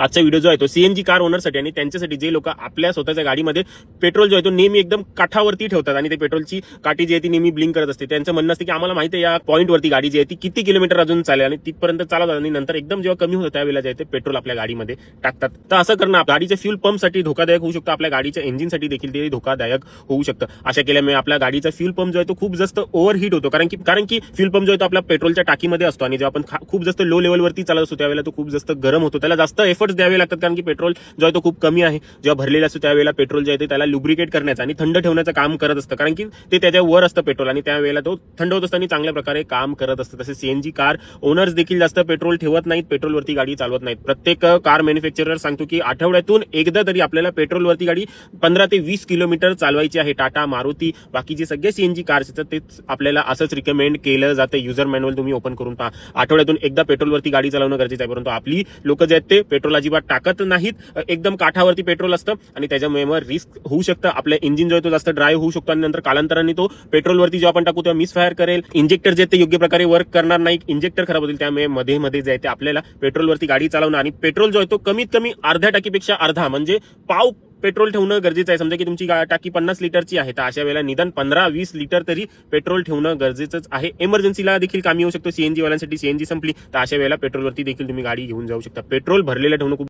आजचा व्हिडिओ जो आहे तो सीएनजी कार ओनरसाठी आणि त्यांच्यासाठी जे लोक आपल्या स्वतःच्या गाडीमध्ये पेट्रोल जो आहे तो नेहमी एकदम काठावरती ठेवतात आणि ते पेट्रोलची काठी जी आहे ती नेहमी ब्लिंक करत असते. त्यांचं म्हणणं असतं की आम्हाला माहिती आहे या पॉईंटवरती गाडी जी आहे ती किती किलोमीटर अजून चालेल आणि तिथपर्यंत चालवतात आणि नंतर एकदम जेव्हा कमी होतं त्यावेळेला जे आहे ते पेट्रोल आपल्या गाडीमध्ये टाकतात. तर असं करणं गाडीच्या फ्यूल पंपसाठी धोकादायक होऊ शकतं, आपल्या गाडीच्या इंजिनसाठी देखील ते धोकादायक होऊ शकतं. अशा केल्यामुळे आपल्या गाडीचा फ्यूल पंप जो आहे तो खूप जास्त ओव्हरहीट होतो, कारण की फ्यूल पंप जो आहे तो आपल्या पेट्रोलच्या टाकीमध्ये असतो आणि जेव्हा आपण खूप जास्त लो लेवलवरती चालत असतो त्यावेळेला तो खूप जास्त गरम होतो. त्याला जास्त एफर्ट्स द्यावे लागतात, कारण की पेट्रोल जो आहे तो खूप कमी आहे. जेव्हा भरलेला असतो त्यावेळेला पेट्रोल जे आहे ते त्याला लुब्रिकेट करण्याचं आणि थंड ठेवण्याचं काम करत असतं, कारण की ते त्याच्या वर असतं पेट्रोल आणि त्यावेळेला तो थंड होत असताना चांगल्या प्रकारे काम करत असतं. तसे सीएनजी कार ओनर्स देखील जास्त पेट्रोल ठेवत नाहीत, पेट्रोलवरती गाडी चालवत नाहीत. प्रत्येक कार मॅन्युफॅक्चरर सांगतो की आठवड्यातून एकदा तरी आपल्याला पेट्रोलवरती गाडी 15 ते 20 किलोमीटर चालवायची आहे. टाटा, मारुती, बाकीचे सगळे सीएनजी कार्स आहेत तेच आपल्याला असंच रिकमेंड केलं जातं. युजर मॅन्युअल तुम्ही ओपन करून पहा. आठवड्यातून एकदा पेट्रोलवरती गाडी चालवणं गरजेचं आहे, परंतु आपली लोक जे आहेत ते पेट्रोल अजिबात टाकत नाहीत. एकदम काठावरती पेट्रोल असतं आणि त्याच्यामुळे रिस्क होऊ शकतं. आपल्या इंजिन जो आहे तो जास्त ड्राय होऊ शकतो आणि नंतर कालांतराने तो पेट्रोलवरती जेव्हा आपण टाकू तेव्हा मिसफायर करेल. इंजेक्टर जे ते योग्य प्रकारे वर्क करणार नाही, इंजेक्टर खराब होतील. त्यामुळे मध्ये मध्ये जे आहे ते आपल्याला पेट्रोलवरती गाडी चालवणं आणि पेट्रोल जो आहे तो कमीत कमी अर्ध्या टाकीपेक्षा अर्धा म्हणजे पाव पेट्रोल ठेवणं गरजेचं आहे. समजा की तुमची टाकी 50 लिटरची आहे तर अशा वेळेला निदान 15-20 लिटर तरी पेट्रोल ठेवणं गरजेचंच आहे. इमर्जन्सीला देखील कामी येऊ शकतो. सीएनजी वाल्यांसाठी सीएनजी संपली तर अशा वेळेला पेट्रोलवरती देखील तुम्ही गाडी घेऊन जाऊ शकता. पेट्रोल भरलेलं ठेवणं खूप